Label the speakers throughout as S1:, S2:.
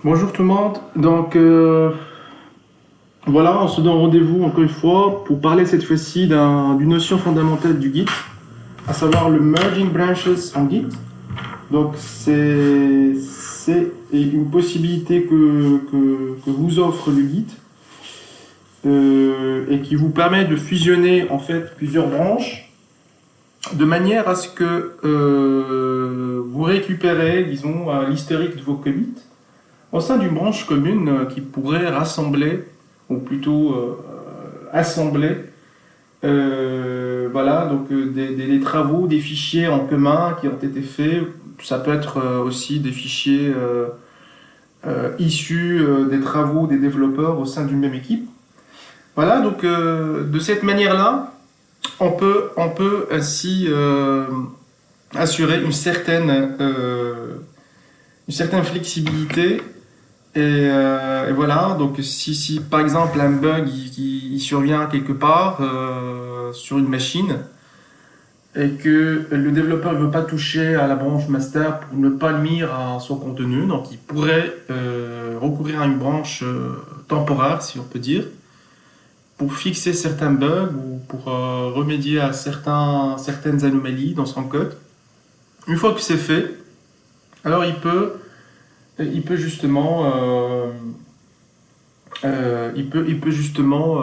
S1: Bonjour tout le monde. Voilà, on se donne rendez-vous encore une fois pour parler cette fois-ci d'une notion fondamentale du Git, à savoir le merging branches en Git. Donc c'est une possibilité que vous offre le Git et qui vous permet de fusionner en fait plusieurs branches de manière à ce que vous récupérez, disons, l'historique de vos commits au sein d'une branche commune qui pourrait rassembler, ou plutôt assembler, des travaux, des fichiers en commun qui ont été faits. Ça peut être aussi des fichiers issus des travaux des développeurs au sein d'une même équipe. Voilà, de cette manière-là, on peut ainsi assurer une certaine flexibilité. Et voilà, donc si par exemple un bug il survient quelque part sur une machine et que le développeur ne veut pas toucher à la branche master pour ne pas nuire à son contenu, donc il pourrait recourir à une branche temporaire, si on peut dire, pour fixer certains bugs ou pour remédier à certaines anomalies dans son code. Une fois que c'est fait, alors il peut justement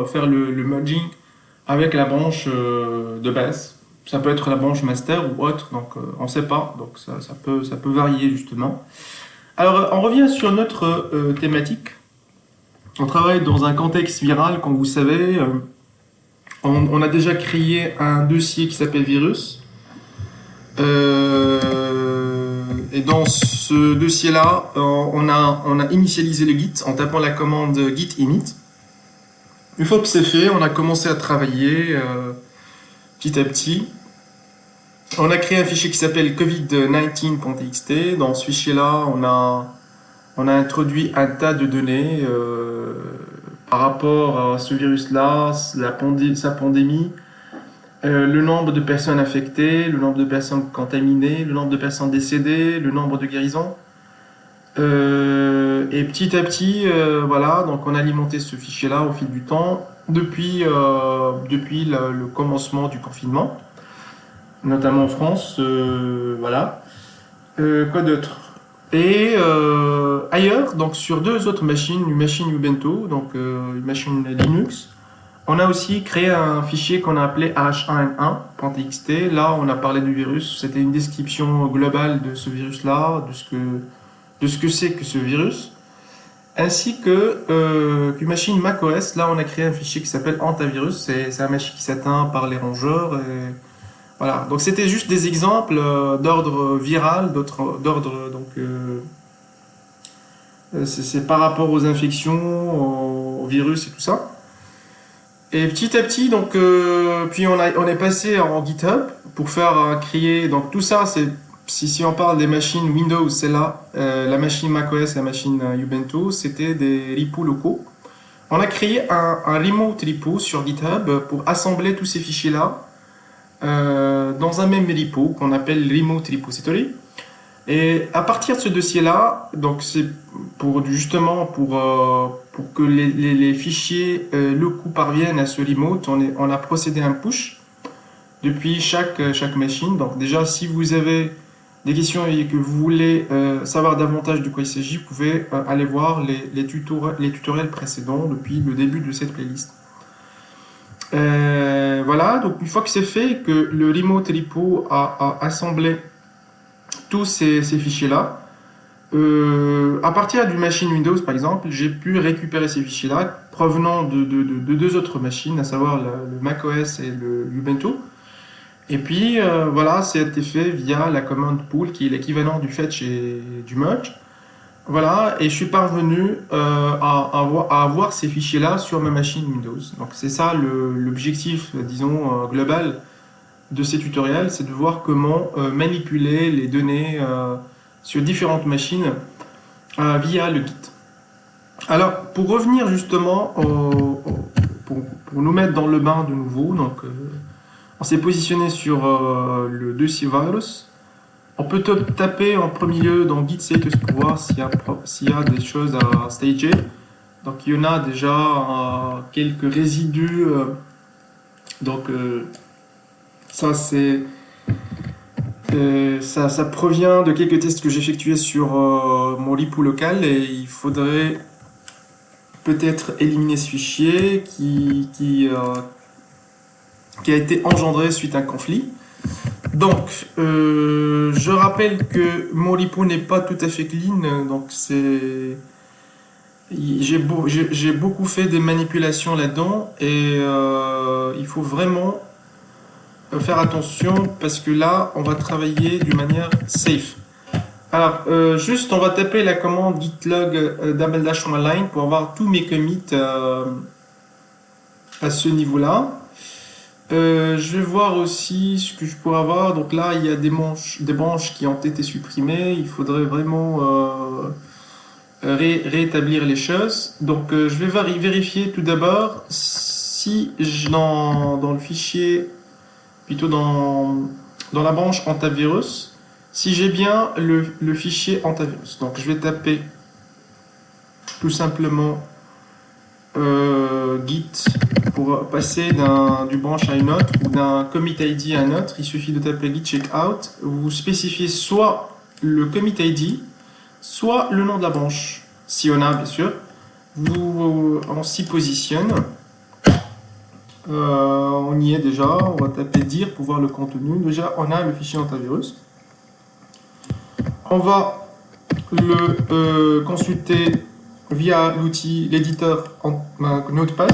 S1: faire le merging avec la branche de base. Ça peut être la branche master ou autre, donc on ne sait pas, donc ça peut varier justement. Alors on revient sur notre thématique. On travaille dans un contexte viral, comme vous savez. On a déjà créé un dossier qui s'appelle virus. Et dans ce dossier-là, on a initialisé le Git en tapant la commande git init. Une fois que c'est fait, on a commencé à travailler petit à petit. On a créé un fichier qui s'appelle covid19.txt. Dans ce fichier-là, on a introduit un tas de données par rapport à ce virus-là, sa pandémie, le nombre de personnes infectées, le nombre de personnes contaminées, le nombre de personnes décédées, le nombre de guérisons. Et petit à petit, voilà, donc on a alimenté ce fichier-là au fil du temps depuis le commencement du confinement, notamment en France, voilà. Quoi d'autre? Et ailleurs, donc sur deux autres machines, une machine Ubuntu, donc une machine Linux, on a aussi créé un fichier qu'on a appelé h1n1.txt. Là, on a parlé du virus. C'était une description globale de ce virus-là, de ce que c'est que ce virus, ainsi qu'une machine macOS. Là, on a créé un fichier qui s'appelle antivirus. C'est un machine qui s'atteint par les rongeurs. Et voilà. Donc, c'était juste des exemples d'ordre viral, d'ordre c'est par rapport aux infections, aux virus et tout ça. Et petit à petit, donc, puis on est passé en GitHub pour faire créer. Donc tout ça, si on parle des machines Windows, c'est là, la machine macOS et la machine Ubuntu, c'était des repos locaux. On a créé un remote repo sur GitHub pour assembler tous ces fichiers-là dans un même repo qu'on appelle remote repository. Et à partir de ce dossier-là, donc c'est justement pour que les fichiers locaux parviennent à ce remote, on a procédé à un push depuis chaque machine. Donc déjà, si vous avez des questions et que vous voulez savoir davantage de quoi il s'agit, vous pouvez aller voir les tutoriels précédents depuis le début de cette playlist. Voilà, donc une fois que c'est fait, que le remote repo a assemblé tous ces fichiers-là, à partir d'une machine Windows, par exemple, j'ai pu récupérer ces fichiers-là provenant de deux autres machines, à savoir le macOS et le Ubuntu. Et puis, voilà, ça a été fait via la commande pull, qui est l'équivalent du fetch et du merge. Voilà, et je suis parvenu à avoir ces fichiers-là sur ma machine Windows. Donc, c'est ça l'objectif, disons, global de ces tutoriels, c'est de voir comment manipuler les données sur différentes machines via le Git. Alors, pour revenir justement, pour nous mettre dans le bain de nouveau, donc, on s'est positionné sur le dossier virus. On peut taper en premier lieu dans Git status pour voir s'il y a des choses à stager. Donc il y en a déjà quelques résidus. Donc ça c'est ça provient de quelques tests que j'ai effectués sur mon repo local et il faudrait peut-être éliminer ce fichier qui a été engendré suite à un conflit. Donc, je rappelle que mon repo n'est pas tout à fait clean, donc j'ai beaucoup fait des manipulations là-dedans et il faut vraiment faire attention parce que là, on va travailler d'une manière safe. Alors, juste, on va taper la commande gitlog /-align pour avoir tous mes commits à ce niveau-là. Je vais voir aussi ce que je pourrais avoir. Donc là, il y a des branches qui ont été supprimées. Il faudrait vraiment rétablir les choses. Donc je vais vérifier tout d'abord si dans le fichier, plutôt dans la branche antivirus, si j'ai bien le fichier antivirus. Donc je vais taper tout simplement git pour passer du branche à une autre ou d'un commit ID à un autre. Il suffit de taper git checkout. Vous spécifiez soit le commit ID, soit le nom de la branche. Si on a, bien sûr, on s'y positionne. On y est déjà. On va taper dire pour voir le contenu. Déjà, on a le fichier antivirus. On va le consulter via l'outil, l'éditeur Notepad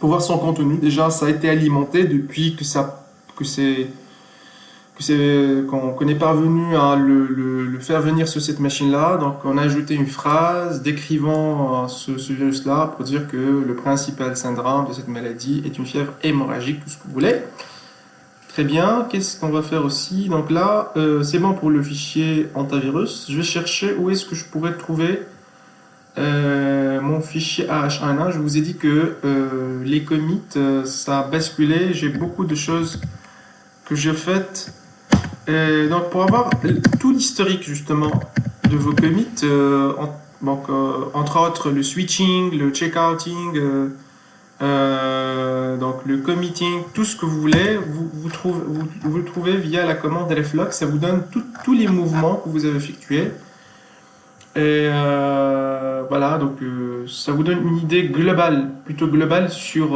S1: pour voir son contenu. Déjà, ça a été alimenté depuis qu'on est parvenu à le faire venir sur cette machine-là. Donc, on a ajouté une phrase décrivant ce virus-là pour dire que le principal syndrome de cette maladie est une fièvre hémorragique, tout ce que vous voulez. Très bien. Qu'est-ce qu'on va faire aussi? Donc là, c'est bon pour le fichier antivirus. Je vais chercher où est-ce que je pourrais trouver mon fichier AH1N1. Je vous ai dit que les commits, ça a basculé. J'ai beaucoup de choses que j'ai faites. Donc pour avoir tout l'historique justement de vos commits, entre autres le switching, le checkouting, donc le committing, tout ce que vous voulez, vous le trouvez via la commande reflog. Ça vous donne tous les mouvements que vous avez effectués. Et voilà, donc ça vous donne une idée globale, plutôt globale sur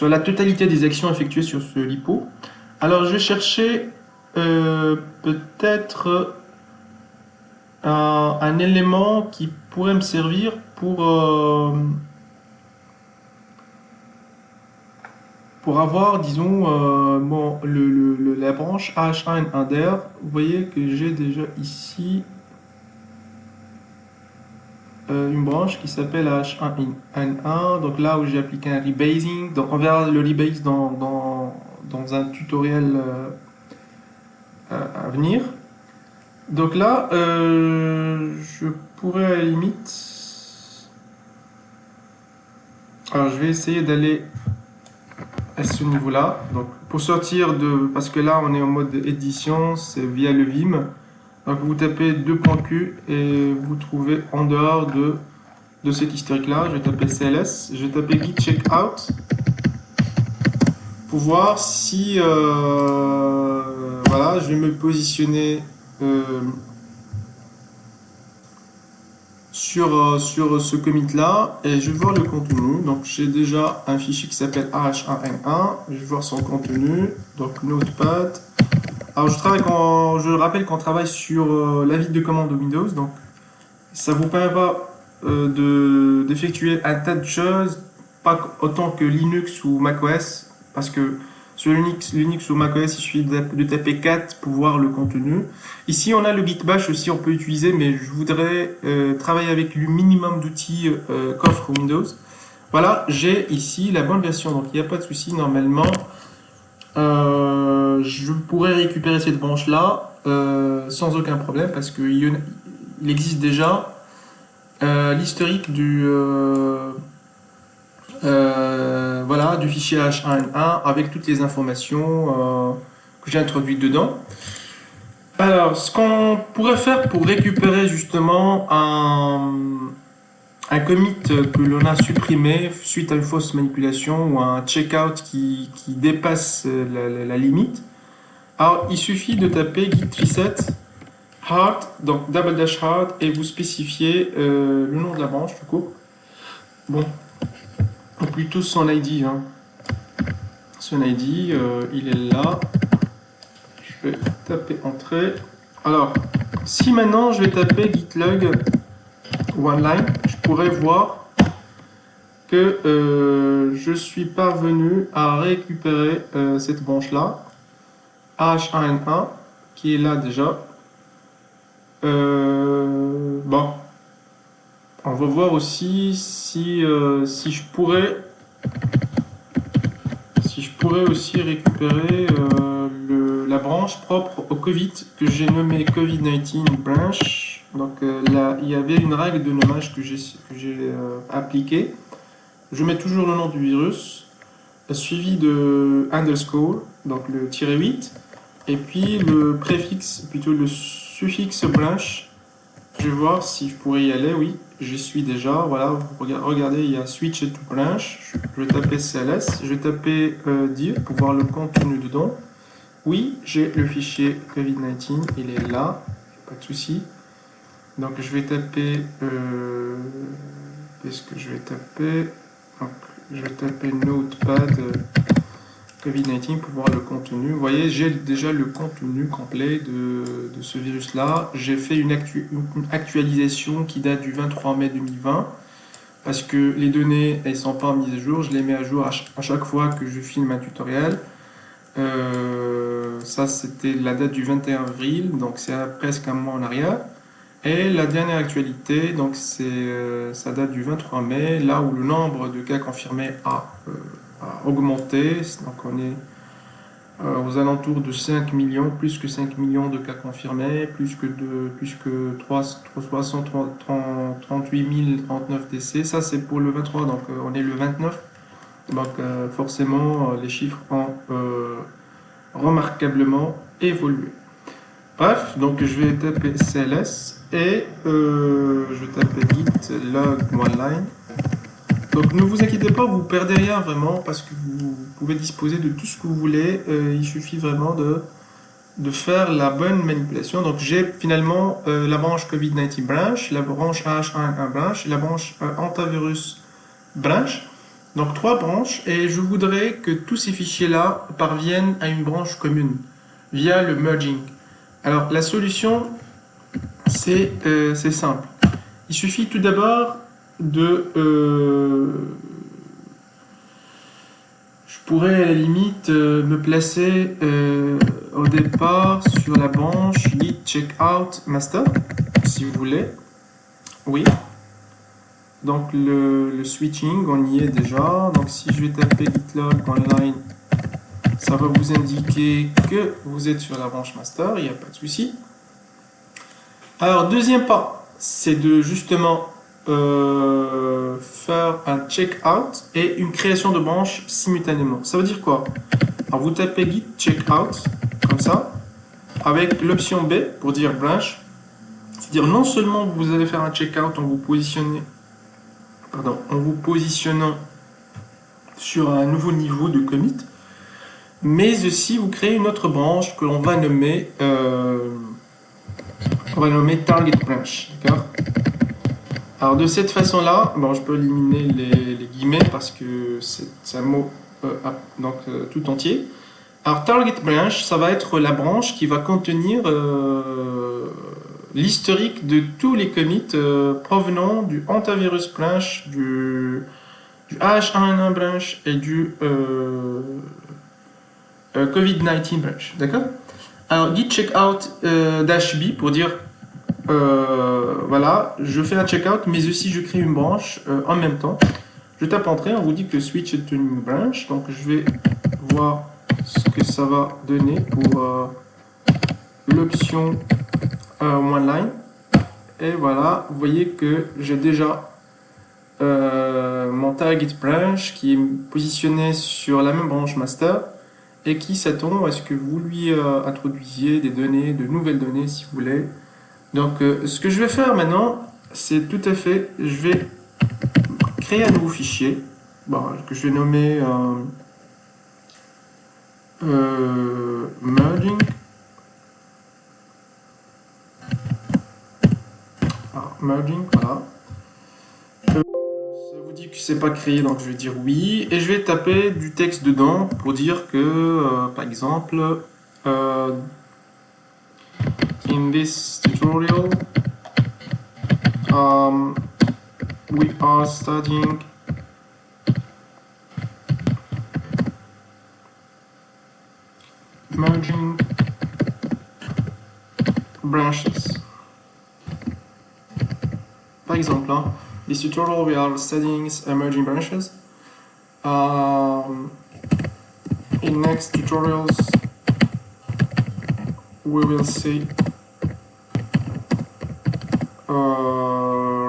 S1: la totalité des actions effectuées sur ce lipo. Alors je vais chercher peut-être un élément qui pourrait me servir pour avoir, disons, la branche H1N1der. Vous voyez que j'ai déjà ici une branche qui s'appelle H1N1, donc là où j'ai appliqué un rebasing. Donc on verra le rebase dans un tutoriel à venir. Donc là, je pourrais à la limite... Alors je vais essayer d'aller à ce niveau-là. Donc pour sortir parce que là on est en mode édition, c'est via le Vim. Donc vous tapez 2.q et vous trouvez en dehors de cet historique-là. Je vais taper CLS, je vais taper git checkout pour voir si voilà, je vais me positionner sur ce commit-là et je vais voir le contenu. Donc j'ai déjà un fichier qui s'appelle H1N1, je vais voir son contenu, donc Notepad. Alors je rappelle qu'on travaille sur la vie de commande de Windows, donc ça vous permet pas d'effectuer un tas de choses, pas autant que Linux ou macOS, parce que sur Linux ou macOS, il suffit de taper 4 pour voir le contenu. Ici, on a le Git Bash aussi, on peut utiliser, mais je voudrais travailler avec le minimum d'outils qu'offre Windows. Voilà, j'ai ici la bonne version, donc il n'y a pas de souci. Normalement, je pourrais récupérer cette branche-là sans aucun problème, parce qu'il existe déjà l'historique voilà, du fichier H1N1 avec toutes les informations que j'ai introduites dedans. Alors, ce qu'on pourrait faire pour récupérer justement un commit que l'on a supprimé suite à une fausse manipulation ou un checkout qui dépasse la limite, alors il suffit de taper git reset hard, donc double dash hard, et vous spécifiez le nom de la branche du coup. Bon, ou plutôt son ID. Hein. Son ID, il est là. Je vais taper entrée. Alors, si maintenant je vais taper git log one-line, je pourrais voir que je suis parvenu à récupérer cette branche-là, H1N1, qui est là déjà. Bon, on va voir aussi si je pourrais aussi récupérer la branche propre au Covid que j'ai nommé COVID-19 branch. Donc là, il y avait une règle de nommage que j'ai appliquée. Je mets toujours le nom du virus, suivi de underscore, donc le tiret 8, et puis le préfixe, plutôt le suffixe branch. Je vais voir si je pourrais y aller. Oui, j'y suis déjà. Voilà, regardez, il y a switch to branch. Je vais taper CLS, je vais taper div pour voir le contenu dedans. Oui, j'ai le fichier COVID-19, il est là, pas de souci. Donc je vais taper, qu'est-ce que je vais taper? Donc, je vais taper Notepad COVID-19 pour voir le contenu. Vous voyez, j'ai déjà le contenu complet de ce virus-là. J'ai fait une actualisation qui date du 23 mai 2020 parce que les données, elles ne sont pas mises à jour. Je les mets à jour à chaque fois que je filme un tutoriel. Ça, c'était la date du 21 avril, donc c'est presque un mois en arrière. Et la dernière actualité, donc ça date du 23 mai, là où le nombre de cas confirmés a augmenté. Donc on est aux alentours de 5 millions, plus que 5 millions de cas confirmés, plus que 338 039 décès. Ça c'est pour le 23, donc on est le 29. Donc forcément les chiffres ont remarquablement évolué. Bref, donc je vais taper CLS et je vais taper git log one-line. Donc ne vous inquiétez pas, vous perdez rien vraiment parce que vous pouvez disposer de tout ce que vous voulez. Il suffit vraiment de faire la bonne manipulation. Donc j'ai finalement la branche COVID-19 branch, la branche H1N1 branch, la branche antivirus branch. Donc 3 branches et je voudrais que tous ces fichiers-là parviennent à une branche commune via le merging. Alors la solution, c'est simple. Il suffit tout d'abord de... je pourrais à la limite me placer au départ sur la branche git checkout master, si vous voulez. Oui. Donc le switching, on y est déjà. Donc si je vais taper gitlog online, ça va vous indiquer que vous êtes sur la branche master, il n'y a pas de souci. Alors deuxième pas, c'est de justement faire un checkout et une création de branche simultanément. Ça veut dire quoi? Alors vous tapez git checkout comme ça, avec l'option B pour dire branch. C'est-à-dire non seulement vous allez faire un checkout en vous positionnant sur un nouveau niveau de commit, mais aussi vous créez une autre branche que l'on va nommer target branch, d'accord? Alors de cette façon-là, bon, je peux éliminer les guillemets parce que c'est un mot tout entier. Alors target branch, ça va être la branche qui va contenir l'historique de tous les commits provenant du antivirus branch, du H1N1 branch et du COVID-19 branch, d'accord? Alors git checkout -b pour dire voilà, je fais un checkout mais aussi je crée une branche en même temps. Je tape entrée, on vous dit que switch to new branch, donc je vais voir ce que ça va donner pour l'option one line. Et voilà, vous voyez que j'ai déjà mon target branch qui est positionné sur la même branche master et qui s'attend à ce que vous lui introduisiez des données, de nouvelles données si vous voulez. Donc ce que je vais faire maintenant, c'est tout à fait, je vais créer un nouveau fichier que je vais nommer merging. Merging, voilà. Ça vous dit que c'est pas créé, donc je vais dire oui. Et je vais taper du texte dedans pour dire que, par exemple, in this tutorial, we are studying merging branches. Par exemple, this tutorial we are studying merging branches. In next tutorials we will see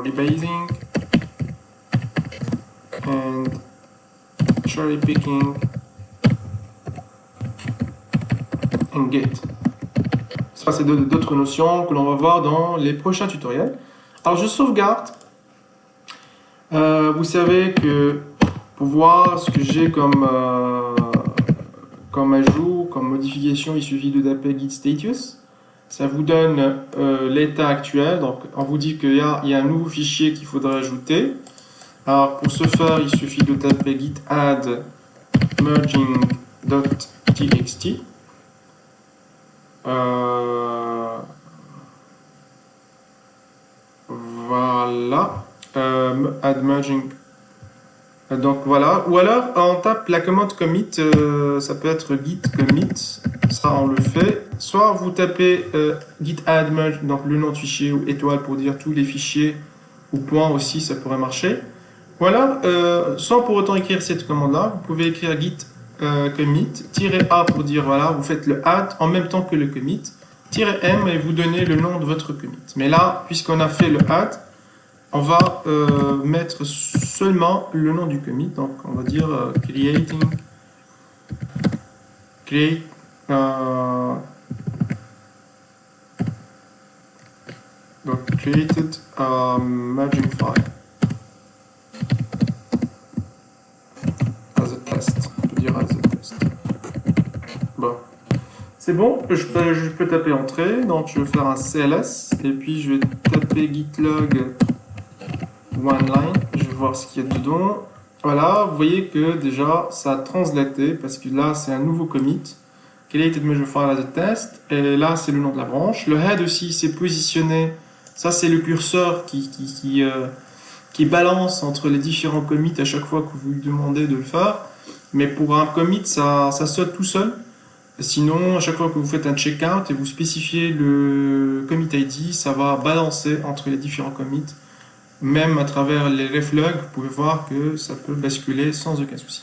S1: rebasing and cherry picking and get. Ça, c'est d'autres notions que l'on va voir dans les prochains tutoriels. Alors, je sauvegarde. Vous savez que pour voir ce que j'ai comme ajout, comme modification, il suffit de taper git status. Ça vous donne l'état actuel. Donc, on vous dit qu'il y a un nouveau fichier qu'il faudra ajouter. Alors, pour ce faire, il suffit de taper git add merging.txt. Voilà. Add merging. Donc voilà. Ou alors, on tape la commande commit. Ça peut être git commit. Ça, on le fait. Soit vous tapez git add merge, donc le nom de fichier, ou étoile pour dire tous les fichiers, ou point aussi, ça pourrait marcher. Voilà. Sans pour autant écrire cette commande-là, vous pouvez écrire git commit, -a pour dire voilà, vous faites le add en même temps que le commit, -m et vous donnez le nom de votre commit. Mais là, puisqu'on a fait le add, on va mettre seulement le nom du commit. Donc on va dire create donc created merging file as a test. On peut dire as a test. Bon, c'est bon. Je peux taper entrée. Donc je vais faire un CLS et puis je vais taper git log one line. Je vais voir ce qu'il y a dedans. Voilà, vous voyez que déjà ça a translaté parce que là c'est un nouveau commit. Created measure file as a test. Et là c'est le nom de la branche. Le head aussi s'est positionné. Ça c'est le curseur qui balance entre les différents commits à chaque fois que vous lui demandez de le faire. Mais pour un commit, ça saute tout seul. Sinon, à chaque fois que vous faites un checkout et vous spécifiez le commit ID, ça va balancer entre les différents commits. Même à travers les reflogs, vous pouvez voir que ça peut basculer sans aucun souci.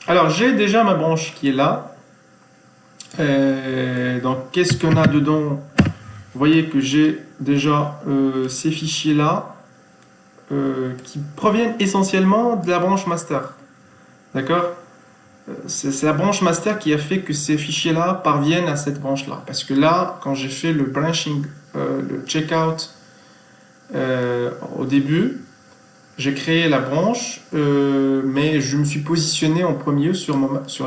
S1: Alors, j'ai déjà ma branche qui est là. Donc, qu'est-ce qu'on a dedans? Vous voyez que j'ai déjà ces fichiers-là qui proviennent essentiellement de la branche master. D'accord? C'est la branche master qui a fait que ces fichiers-là parviennent à cette branche-là. Parce que là, quand j'ai fait le branching, le checkout au début, j'ai créé la branche, mais je me suis positionné en premier sur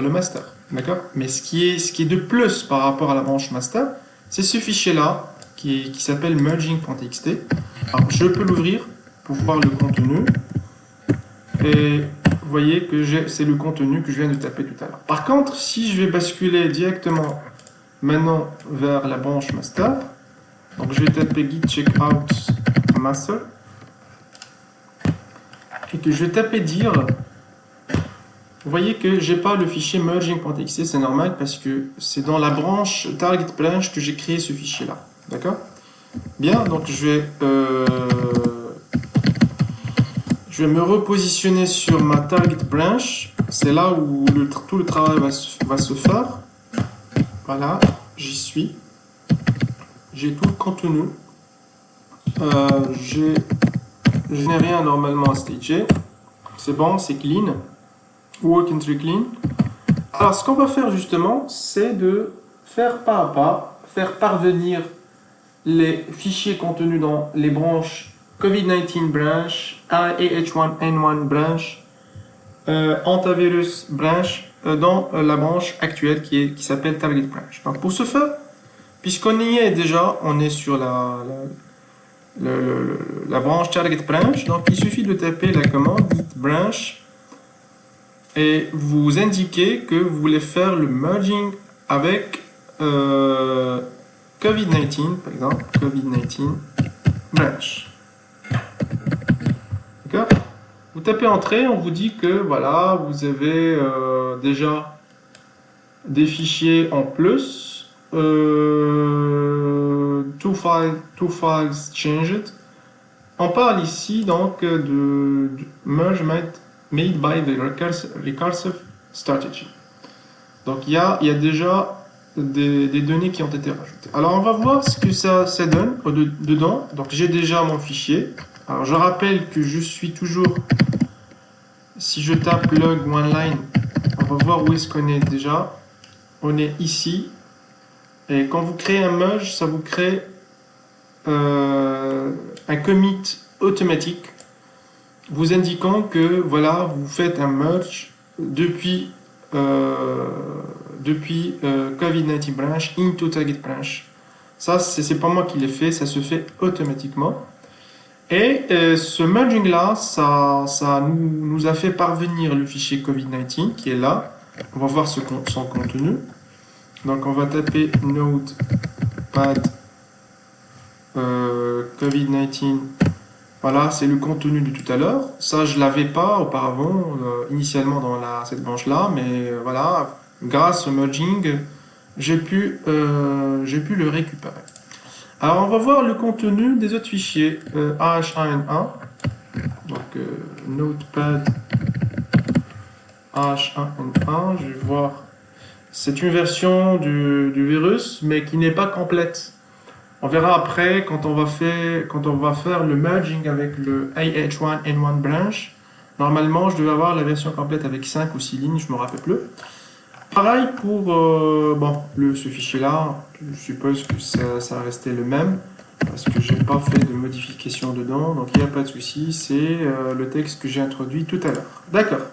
S1: le master. D'accord? Mais ce qui est de plus par rapport à la branche master, c'est ce fichier-là qui s'appelle merging.txt. Alors, je peux l'ouvrir pour voir le contenu. Et vous voyez que c'est le contenu que je viens de taper tout à l'heure. Par contre, si je vais basculer directement maintenant vers la branche master, donc je vais taper git checkout master, et que je vais taper dire, vous voyez que j'ai pas le fichier merging.txt, c'est normal parce que c'est dans la branche target branch que j'ai créé ce fichier là. D'accord? Bien, donc je vais me repositionner sur ma target branch. C'est là où tout le travail va se faire. Voilà, j'y suis. J'ai tout le contenu. Je n'ai rien normalement à stager. C'est bon, c'est clean. Work and clean. Alors, ce qu'on va faire justement, c'est de faire pas à pas, faire parvenir les fichiers contenus dans les branches COVID-19 branch, AH1N1 branch, antivirus branch, dans la branche actuelle qui s'appelle target branch. Donc, pour ce faire, puisqu'on y est déjà, on est sur la branche target branch, donc il suffit de taper la commande git branch et vous indiquez que vous voulez faire le merging avec COVID-19, par exemple, COVID-19 branch. D'accord? Vous tapez entrée, on vous dit que voilà, vous avez déjà des fichiers en plus, two files changed. On parle ici donc de merge made by the recursive strategy. Donc il y a déjà des données qui ont été rajoutées. Alors on va voir ce que ça donne dedans. Donc j'ai déjà mon fichier. Alors je rappelle que je suis toujours, si je tape log one line, on va voir où est-ce qu'on est déjà. On est ici. Et quand vous créez un merge, ça vous crée un commit automatique vous indiquant que voilà, vous faites un merge depuis COVID-19 branch into target branch. Ça, c'est pas moi qui l'ai fait, ça se fait automatiquement. Et ce merging là, ça nous a fait parvenir le fichier COVID-19 qui est là. On va voir son contenu. Donc on va taper notepad COVID-19. Voilà, c'est le contenu de tout à l'heure. Ça, je l'avais pas auparavant, initialement dans cette branche-là, mais voilà, grâce au merging, j'ai pu le récupérer. Alors, on va voir le contenu des autres fichiers AH1N1. Donc, notepad AH1N1, je vais voir. C'est une version du virus, mais qui n'est pas complète. On verra après quand on va faire le merging avec le AH1N1 branch. Normalement, je devais avoir la version complète avec 5 ou 6 lignes, je ne me rappelle plus. Pareil pour ce fichier-là, je suppose que ça restait le même, parce que je n'ai pas fait de modification dedans, donc il n'y a pas de souci, c'est le texte que j'ai introduit tout à l'heure. D'accord.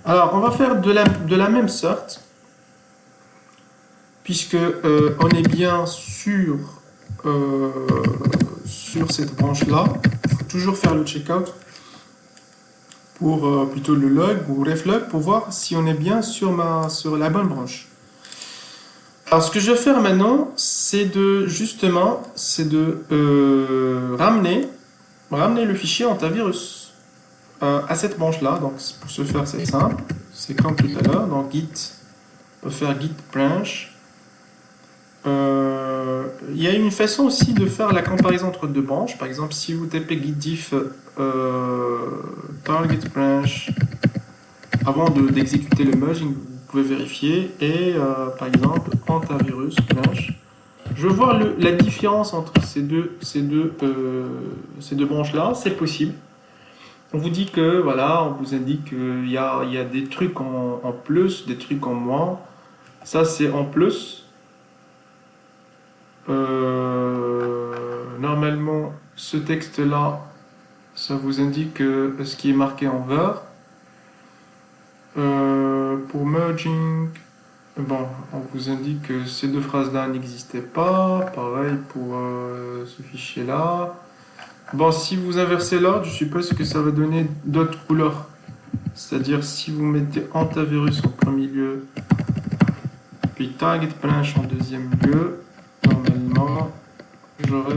S1: Alors, on va faire de la même sorte, puisque on est bien sur cette branche-là. Il faut toujours faire le checkout pour plutôt le log ou reflog pour voir si on est bien sur la bonne branche. Alors ce que je vais faire maintenant, c'est de ramener le fichier antivirus à cette branche-là. Donc pour ce faire, c'est simple, c'est comme tout à l'heure. Donc git, on peut faire git branch. Il y a une façon aussi de faire la comparaison entre deux branches. Par exemple, si vous tapez git diff target branch avant d'exécuter le merging, vous pouvez vérifier. Et par exemple, antivirus branch. Je veux voir la différence entre ces deux branches-là. C'est possible. On vous dit que voilà, on vous indique qu'il y a des trucs en plus, des trucs en moins. Ça, c'est en plus. Normalement, ce texte-là, ça vous indique ce qui est marqué en vert. Pour merging, bon, on vous indique que ces deux phrases-là n'existaient pas. Pareil pour ce fichier-là. Bon, si vous inversez l'ordre, je suppose que ça va donner d'autres couleurs. C'est-à-dire, si vous mettez antivirus en premier lieu, puis target branch en deuxième lieu, normalement, j'aurai...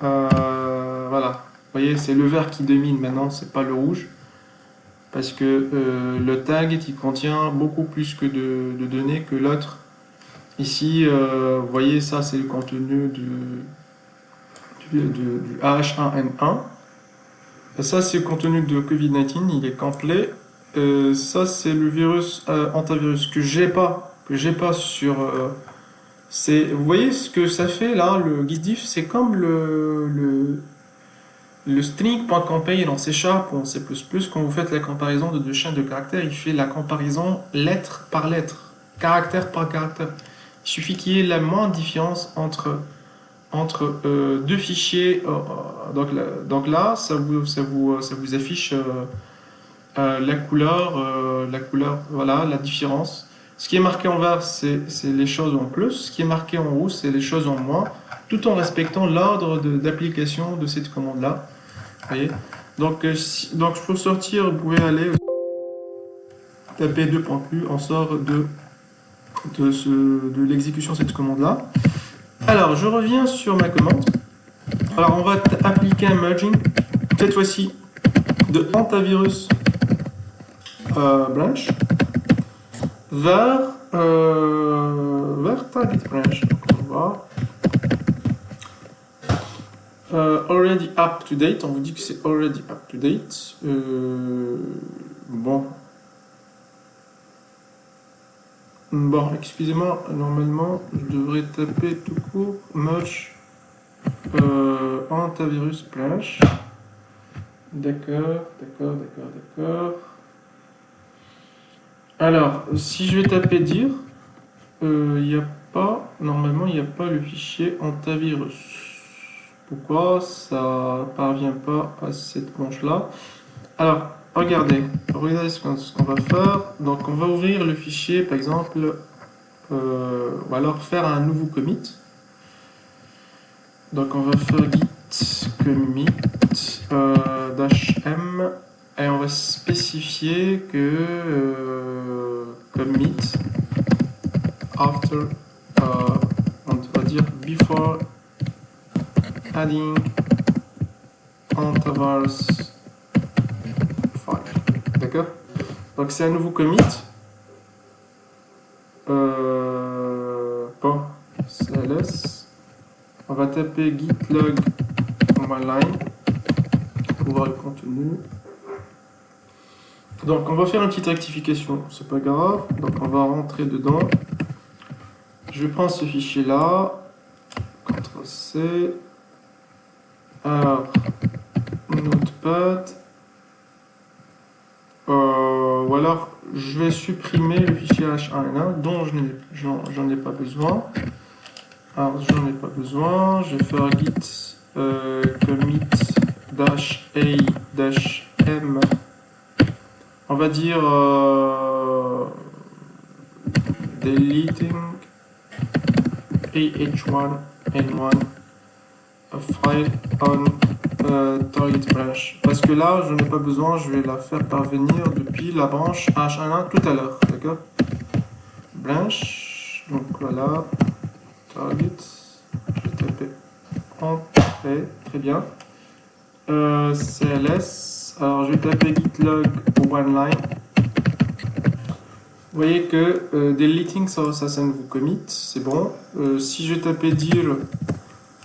S1: voilà. Vous voyez, c'est le vert qui domine maintenant, c'est pas le rouge. Parce que le target, il contient beaucoup plus de données que l'autre. Ici, vous voyez, ça, c'est le contenu du AH1N1. Et ça, c'est le contenu de COVID-19, il est complet. Ça, c'est le virus antivirus que j'ai pas sur... vous voyez ce que ça fait là, le git diff, c'est comme le string.compare en C# ou en C++, quand vous faites la comparaison de deux chaînes de caractères, il fait la comparaison lettre par lettre, caractère par caractère. Il suffit qu'il y ait la moindre différence entre deux fichiers. Donc là, ça vous affiche la couleur, voilà, la différence. Ce qui est marqué en vert, c'est les choses en plus. Ce qui est marqué en rouge, c'est les choses en moins, tout en respectant l'ordre d'application de cette commande-là. Voyez. Donc, pour sortir, vous pouvez aller taper 2.q, on sort de l'exécution de cette commande-là. Alors, je reviens sur ma commande. Alors, on va appliquer un merging, cette fois-ci, de antivirus branch vers target branch. Donc, on va already up to date. On vous dit que c'est already up to date. Bon, excusez-moi, normalement, je devrais taper tout court merge antivirus branch. D'accord. Alors, si je vais taper dire, normalement, il n'y a pas le fichier antivirus. Pourquoi ça parvient pas à cette branche-là? Alors, regardez ce qu'on va faire. Donc, on va ouvrir le fichier, par exemple, ou alors faire un nouveau commit. Donc, on va faire git commit -m et on va spécifier que commit after, on va dire before adding antivirus file. D'accord? Donc c'est un nouveau commit. CLS. On va taper git log line pour voir le contenu. Donc on va faire une petite rectification, c'est pas grave. Donc on va rentrer dedans. Je vais prendre ce fichier là. CTRL-C. Alors, Notepad. Ou alors, je vais supprimer le fichier H1N1 dont j'en ai pas besoin. Alors, j'en ai pas besoin. Je vais faire git commit -a-m. On va dire deleting ah1n1 a file on target branch. Parce que là, je n'ai pas besoin, je vais la faire parvenir depuis la branche H1N1 tout à l'heure. D'accord? Branch. Donc voilà. Target. Je vais taper entrée. Très bien. CLS. Alors je vais taper git log one-line. Vous voyez que deleting, ça c'est un nouveau commit, c'est bon. Si je tapais dire,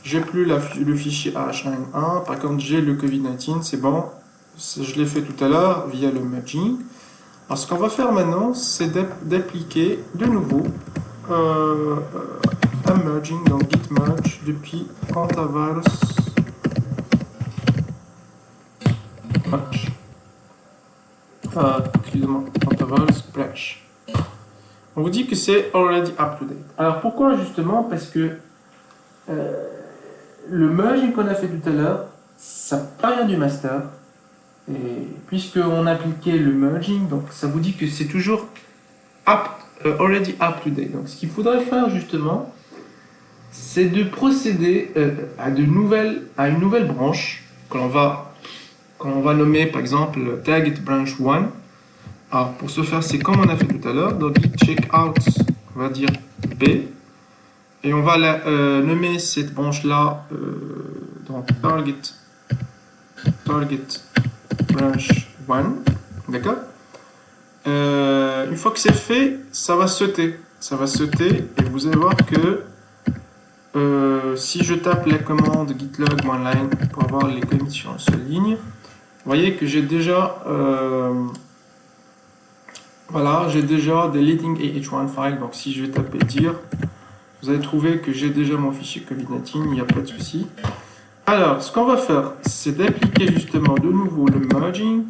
S1: j'ai plus le fichier H1N1, par contre j'ai le COVID-19, c'est bon. Je l'ai fait tout à l'heure via le merging. Alors ce qu'on va faire maintenant, c'est d'appliquer de nouveau un merging dans git merge depuis antivirus branch. Excusez-moi, antivirus branch. On vous dit que c'est already up to date. Alors pourquoi justement? Parce que le merging qu'on a fait tout à l'heure, ça parvient du master. Et puisqu'on a appliqué le merging, donc ça vous dit que c'est toujours already up to date. Donc ce qu'il faudrait faire justement, c'est de procéder à une nouvelle branche que l'on va nommer par exemple target branch 1. Alors pour ce faire, c'est comme on a fait tout à l'heure. Donc git checkout, on va dire B. Et on va nommer cette branche-là donc target branch 1. D'accord? Une fois que c'est fait, ça va sauter. Et vous allez voir que si je tape la commande git log one-line pour avoir les commits sur une seule ligne, vous voyez que j'ai déjà deleting ah1 file. Donc si je vais taper dire, vous allez trouver que j'ai déjà mon fichier COVID-19, il n'y a pas de souci. Alors, ce qu'on va faire, c'est d'appliquer justement de nouveau le merging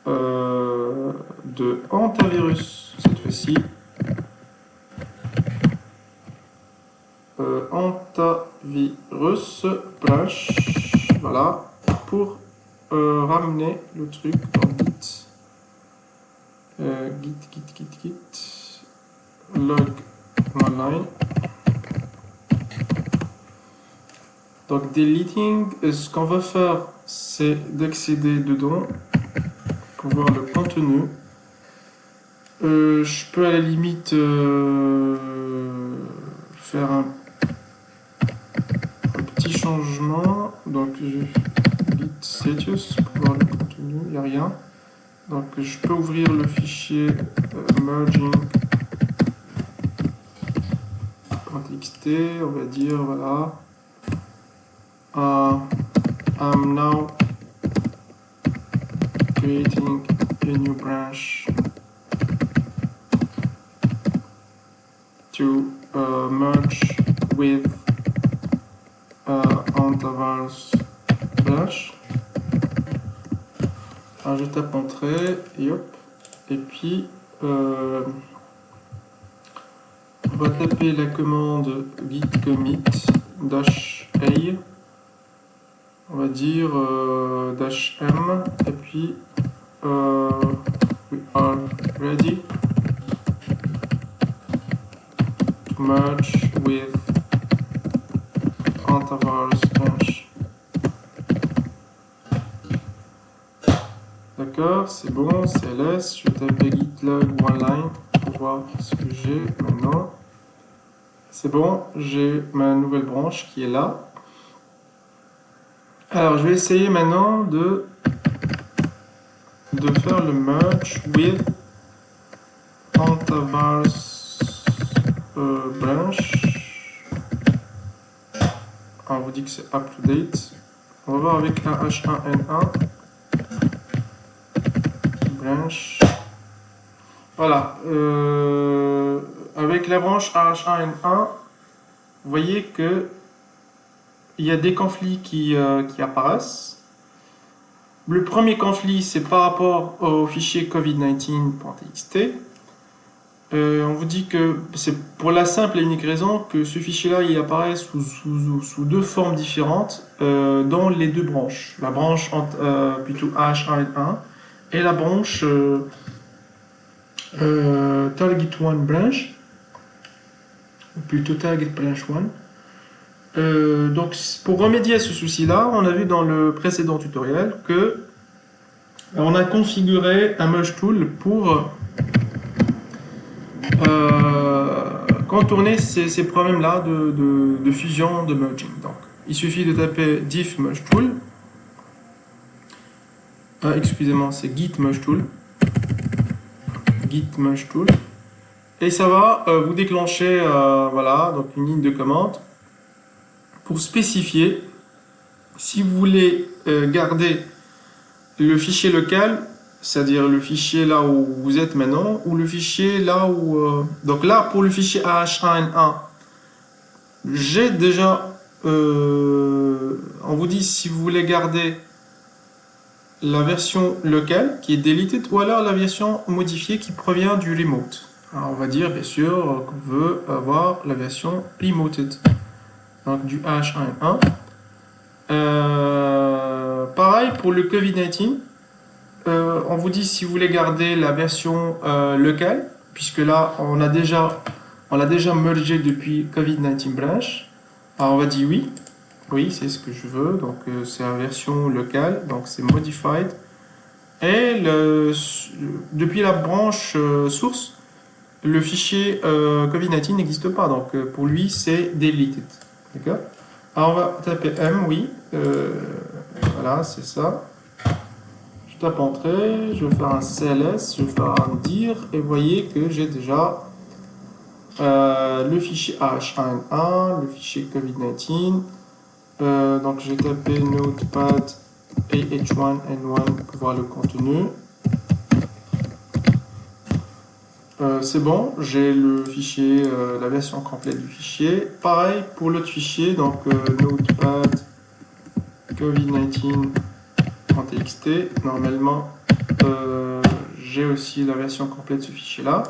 S1: de antivirus cette fois-ci. Antivirus branch, voilà, pour ramener le truc dans Git. Git, log online. Donc deleting, ce qu'on va faire, c'est d'accéder dedans pour voir le contenu. Je peux à la limite faire un petit changement. Donc je git status pour voir le contenu, il n'y a rien. Donc je peux ouvrir le fichier merging.txt, on va dire voilà. I'm now creating a new branch to merge with antivirus branch. Alors je tape entrée et hop, et puis on va taper la commande git commit -a, on va dire -m, et puis we are ready to merge with antivirus branch. D'accord, c'est bon, CLS, je vais taper git log one-line pour voir ce que j'ai maintenant. C'est bon, j'ai ma nouvelle branche qui est là. Alors, je vais essayer maintenant de faire le merge with antivirus branch. Alors, on vous dit que c'est up to date. On va voir avec la H1N1 branch. Voilà. Avec la branche H1N1, vous voyez que il y a des conflits qui apparaissent. Le premier conflit, c'est par rapport au fichier covid19.txt. On vous dit que c'est pour la simple et unique raison que ce fichier-là, il apparaît sous deux formes différentes dans les deux branches. La branche plutôt H1N1 et la branche target1 branch, ou plutôt target branch 1. Donc pour remédier à ce souci-là, on a vu dans le précédent tutoriel que on a configuré un merge tool pour contourner ces problèmes-là de fusion, de merging. Donc il suffit de taper diff merge tool. Excusez-moi, c'est git merge tool. Git merge tool. Et ça va vous déclencher voilà, donc une ligne de commande pour spécifier si vous voulez garder le fichier local, c'est-à-dire le fichier là où vous êtes maintenant, ou le fichier là où... donc là, pour le fichier H1N1, j'ai déjà... on vous dit si vous voulez garder la version locale qui est deleted, ou alors la version modifiée qui provient du remote. Alors on va dire bien sûr qu'on veut avoir la version remoted. Donc du H1N1. Pareil pour le COVID-19, on vous dit si vous voulez garder la version locale, puisque là on l'a déjà mergé depuis COVID-19 branch. Alors on va dire oui, c'est ce que je veux, donc c'est la version locale, donc c'est modified. Et depuis la branche source, le fichier COVID-19 n'existe pas, donc pour lui c'est deleted. D'accord? Alors on va taper M, oui. Voilà, c'est ça. Je tape entrée, je vais faire un CLS, je vais faire un dir, et vous voyez que j'ai déjà le fichier H1N1, le fichier COVID-19. Donc j'ai tapé notepad et H1N1 pour voir le contenu. C'est bon, j'ai le fichier, la version complète du fichier. Pareil pour l'autre fichier, donc notepad covid19.txt. Normalement, j'ai aussi la version complète de ce fichier-là.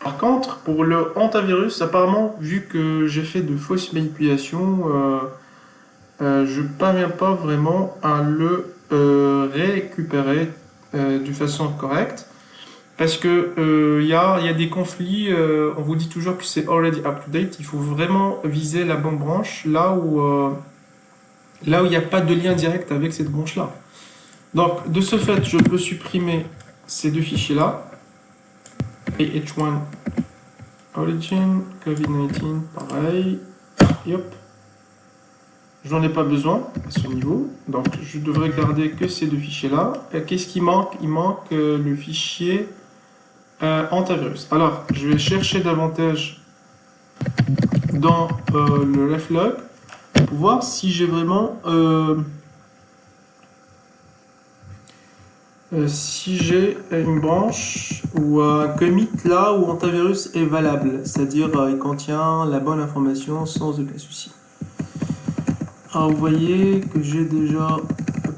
S1: Par contre, pour le antivirus, apparemment, vu que j'ai fait de fausses manipulations, je ne parviens pas vraiment à le récupérer de façon correcte. Parce que y a des conflits, on vous dit toujours que c'est already up to date. Il faut vraiment viser la bonne branche là où il n'y a pas de lien direct avec cette branche-là. Donc, de ce fait, je peux supprimer ces deux fichiers-là. AH1 Origin, COVID-19, pareil. Hop. J'en ai pas besoin à ce niveau. Donc, je devrais garder que ces deux fichiers-là. Qu'est-ce qui manque? Il manque le fichier antivirus. Alors, je vais chercher davantage dans le reflog pour voir si j'ai vraiment si j'ai une branche ou un commit là où antivirus est valable, c'est-à-dire il contient la bonne information sans aucun souci. Alors vous voyez que j'ai déjà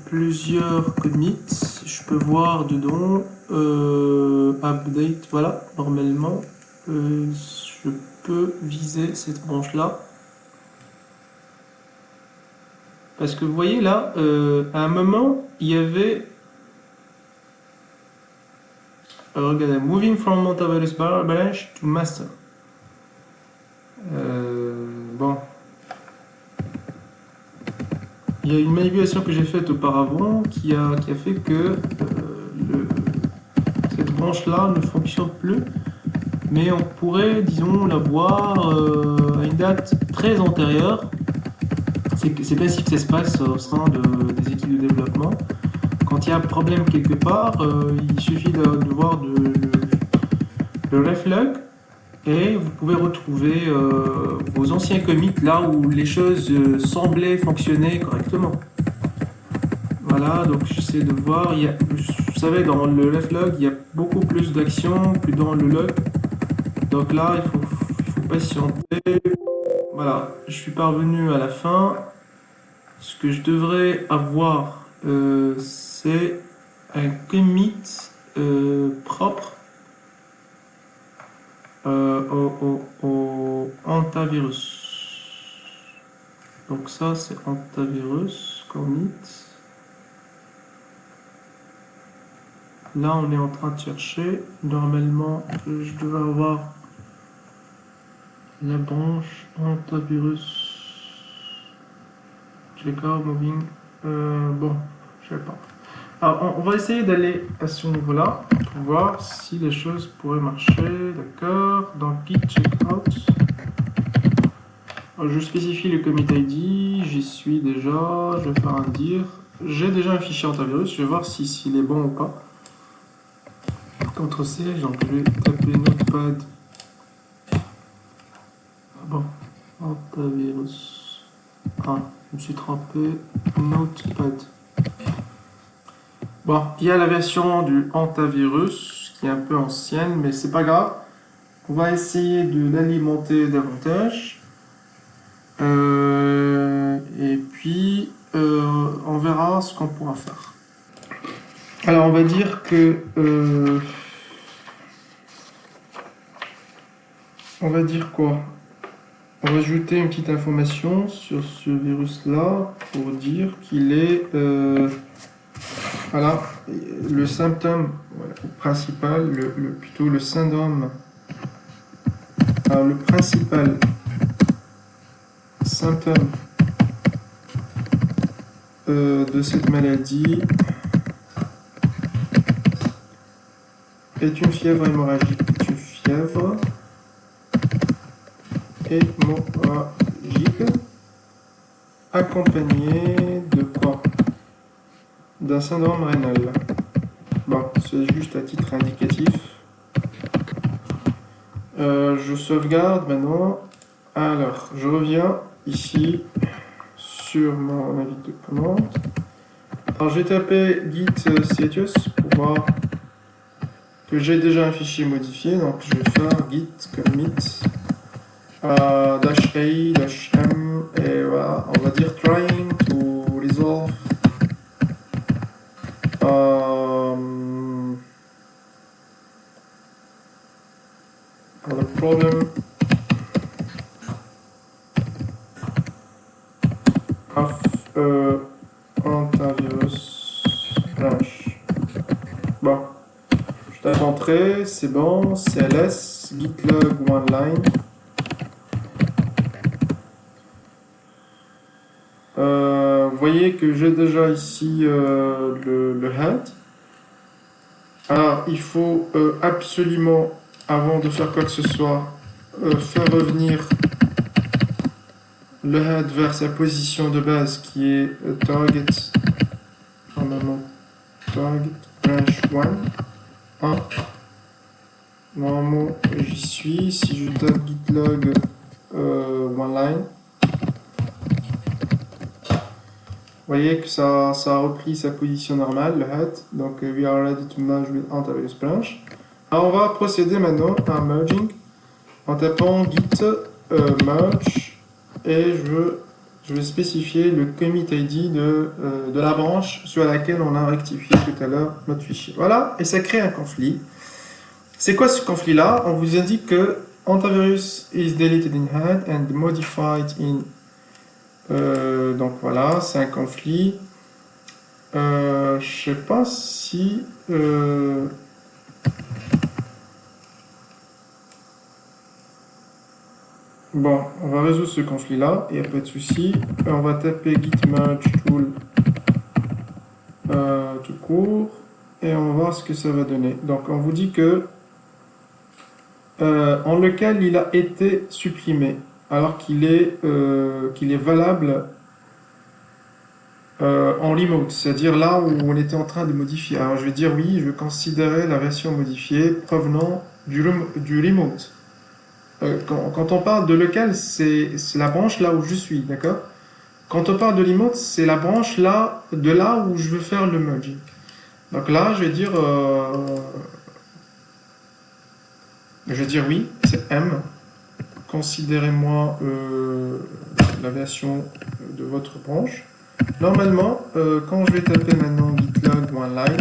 S1: plusieurs commits, je peux voir dedans update, voilà, normalement je peux viser cette branche là. Parce que vous voyez là, à un moment, il y avait regardez, moving from antivirus branch to master. Bon. Il y a une manipulation que j'ai faite auparavant qui a fait que cette branche-là ne fonctionne plus. Mais on pourrait, disons, la voir à une date très antérieure. C'est ainsi que ça se passe au sein des équipes de développement. Quand il y a un problème quelque part, il suffit de voir le reflog et vous pouvez retrouver vos anciens commits là où les choses semblaient fonctionner correctement. Voilà, donc j'essaie de voir. Vous savez, dans le reflog, il y a beaucoup plus d'actions que dans le log. Donc là, il faut patienter. Voilà, je suis parvenu à la fin. Ce que je devrais avoir, c'est un commit propre au antivirus. Donc ça, c'est antivirus commit. Là, on est en train de chercher. Normalement, je devais avoir la branche antivirus. Checkout, moving. Bon, je sais pas. Alors, on va essayer d'aller à ce niveau-là pour voir si les choses pourraient marcher. D'accord. Dans git checkout. Alors, je spécifie le commit ID. J'y suis déjà. Je vais faire un dir. J'ai déjà un fichier antivirus. Je vais voir s'il est bon ou pas. CTRL C. Donc, je vais taper notepad. Bon, antivirus. Ah, je me suis trompé. Notepad. Bon, il y a la version du antivirus qui est un peu ancienne, mais c'est pas grave. On va essayer de l'alimenter davantage. Et puis, on verra ce qu'on pourra faire. Alors, on va dire que... on va dire quoi? On va ajouter une petite information sur ce virus-là pour dire qu'il est... voilà, le symptôme principal, plutôt le syndrome. Alors, le principal symptôme de cette maladie est une fièvre hémorragique. Une fièvre hémorragique accompagnée de quoi? D'un syndrome rénal. Bon, c'est juste à titre indicatif. Je sauvegarde maintenant. Alors, je reviens ici sur mon avis de commande. Alors, j'ai tapé git status pour voir que j'ai déjà un fichier modifié. Donc, je vais faire git commit -a -m et voilà, on va dire trying to resolve resolve the problem of antivirus branch. Bon, je tape entrée, c'est bon, cls, gitlog one line. Vous voyez que j'ai déjà ici le head. Alors, il faut absolument, avant de faire quoi que ce soit, faire revenir le head vers sa position de base qui est target, normalement, target branch 1. Normalement, j'y suis. Si je tape gitlog one line, vous voyez que ça a repris sa position normale, le head. Donc, we are ready to merge with antivirus branch. Alors, on va procéder maintenant à merging en tapant git merge et je vais spécifier le commit ID de la branche sur laquelle on a rectifié tout à l'heure notre fichier. Voilà, et ça crée un conflit. C'est quoi ce conflit-là? On vous indique que antivirus is deleted in head and modified in. Donc voilà, c'est un conflit. Je sais pas si. Bon, on va résoudre ce conflit-là, il n'y a pas de souci. On va taper git merge tool tout court et on va voir ce que ça va donner. Donc on vous dit que en lequel il a été supprimé, alors qu'il est valable en remote, c'est-à-dire là où on était en train de modifier. Alors je vais dire oui, je considérais la version modifiée provenant du remote. Quand on parle de local, c'est la branche là où je suis, d'accord? Quand on parle de remote, c'est la branche là où je veux faire le merging. Donc là, je vais dire oui, c'est M. Considérez-moi la version de votre branche. Normalement, quand je vais taper maintenant gitlog one line,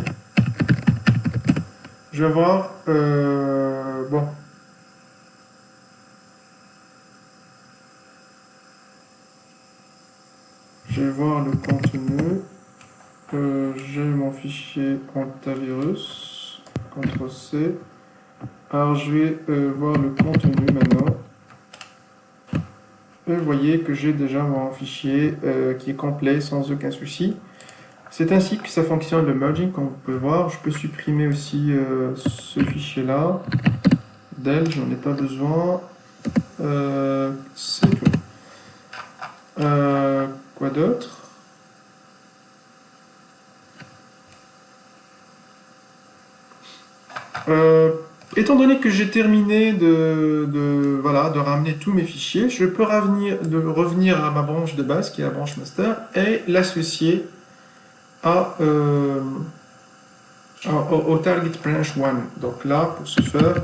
S1: je vais voir, bon, je vais voir le contenu, j'ai mon fichier antivirus, CTRL-C, alors je vais voir le contenu maintenant. Et vous voyez que j'ai déjà mon fichier qui est complet sans aucun souci. C'est ainsi que ça fonctionne le merging, comme vous pouvez voir. Je peux supprimer aussi ce fichier-là. Del, j'en ai pas besoin. C'est tout. Quoi d'autre? Étant donné que j'ai terminé de ramener tous mes fichiers, je peux revenir à ma branche de base, qui est la branche master, et l'associer au target branch 1. Donc là, pour ce faire,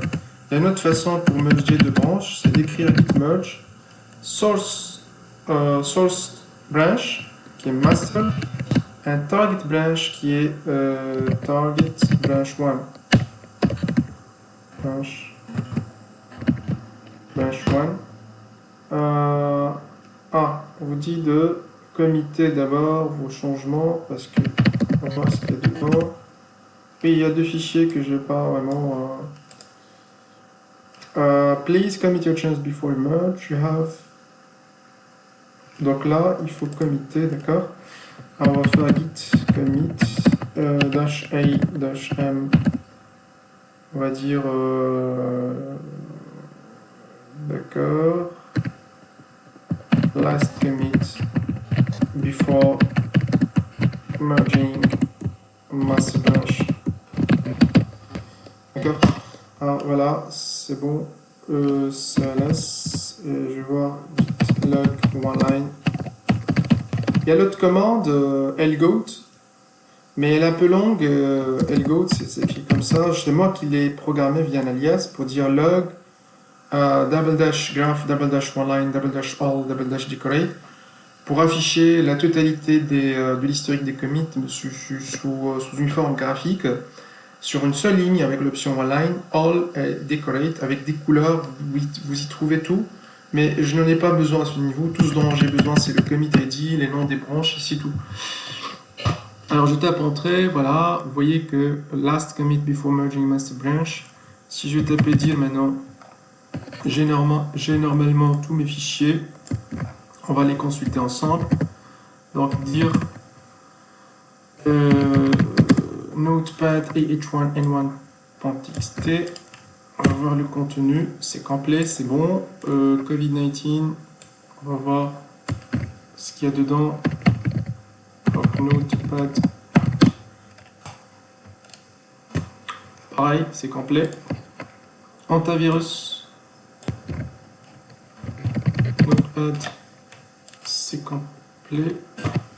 S1: il y a une autre façon pour merger deux branches, c'est d'écrire git merge source branch, qui est master, un target branch qui est target branch 1. Branch 1. On vous dit de committer d'abord vos changements parce que on va voir ce qu'il y a dedans. Et il y a deux fichiers que je n'ai pas vraiment. Please commit your changes before you merge. You have. Donc là, il faut committer, d'accord? Alors on va faire git commit -a-m. On va dire d'accord, last commit before merging master branch. D'accord. Alors voilà, c'est bon. CLS, et je vais voir gitlog one line. Il y a l'autre commande lgoat. Mais elle est un peu longue, lgoat, c'est écrit comme ça. C'est moi qui l'ai programmé via un alias pour dire log double dash graph double dash one line double dash all double dash decorate. pour afficher la totalité de l'historique des commits sous une forme graphique, sur une seule ligne avec l'option Align, All et Decorate, avec des couleurs, vous y trouvez tout, mais je n'en ai pas besoin à ce niveau. Tout ce dont j'ai besoin, c'est le commit ID, les noms des branches, ici tout. Alors je tape Entrée, voilà, vous voyez que Last Commit Before Merging Master Branch. Si je vais taper Dire maintenant, j'ai normalement tous mes fichiers. On va les consulter ensemble. Donc Dire Notepad ah1n1.txt. On va voir le contenu, c'est complet, c'est bon. Covid-19, on va voir ce qu'il y a dedans. Donc Notepad, pareil, c'est complet. Antivirus, Notepad, c'est complet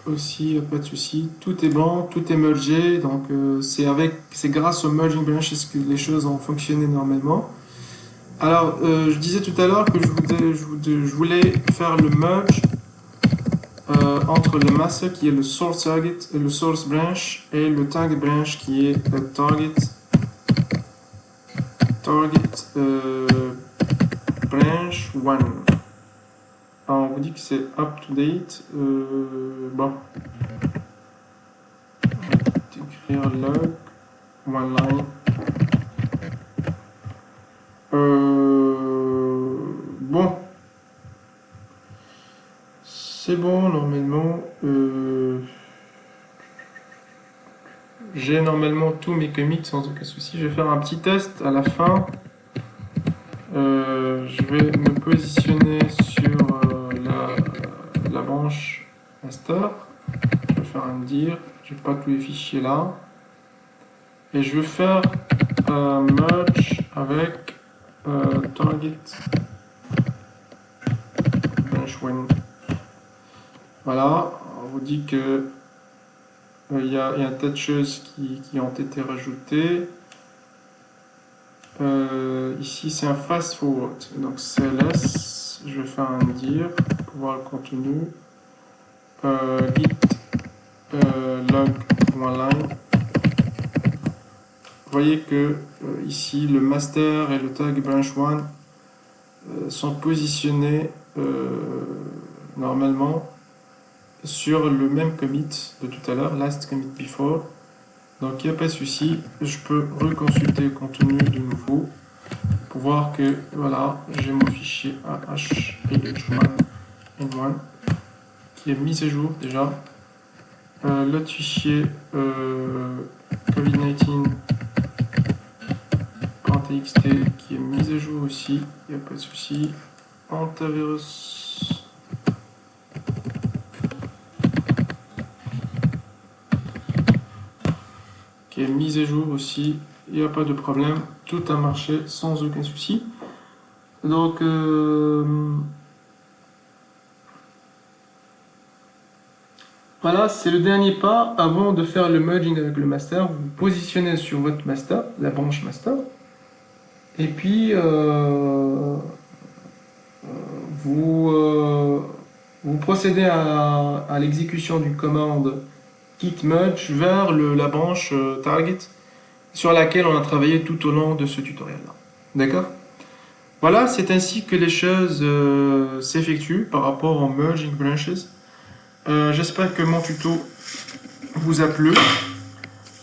S1: aussi, pas de souci. Tout est bon, tout est mergé, donc c'est grâce au merging branches que les choses ont fonctionné normalement. Alors, je disais tout à l'heure que je voulais faire le merge entre le master qui est le source target, le source branch, et le target branch qui est le target branch 1. Alors, on vous dit que c'est up to date. Bon. Écrire log, one line. Bon. C'est bon, normalement. J'ai normalement tous mes commits sans aucun souci. Je vais faire un petit test à la fin. Je vais me positionner sur la branche master. Je vais faire un dire. Je n'ai pas tous les fichiers là. Et je vais faire un merge avec target branch 1. Voilà, on vous dit que il y a un tas de choses qui ont été rajoutées. Ici c'est un fast forward, donc CLS, je vais faire un dire pour voir le contenu. Git log one-line. Vous voyez que ici le master et le tag branch 1 sont positionnés normalement sur le même commit de tout à l'heure, last commit before. Donc il n'y a pas de souci, je peux reconsulter le contenu de nouveau pour voir que voilà, j'ai mon fichier ah1n1 qui est mis à jour déjà. L'autre fichier covid19.txt qui est mis à jour aussi, il n'y a pas de souci. Antivirus. Qui est mise à jour aussi, il n'y a pas de problème, tout a marché sans aucun souci. Donc voilà, c'est le dernier pas avant de faire le merging avec le master. Vous vous positionnez sur votre master, la branche master, et puis vous procédez à l'exécution d'une commande git merge vers la branche target sur laquelle on a travaillé tout au long de ce tutoriel là. D'accord? Voilà, c'est ainsi que les choses s'effectuent par rapport aux merging branches. J'espère que mon tuto vous a plu.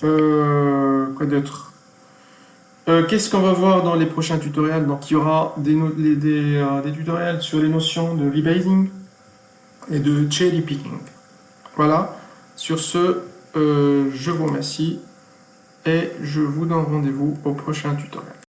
S1: Quoi d'autre? Qu'est-ce qu'on va voir dans les prochains tutoriels? Donc il y aura des tutoriels sur les notions de rebasing et de cherry picking. Voilà. Sur ce, je vous remercie et je vous donne rendez-vous au prochain tutoriel.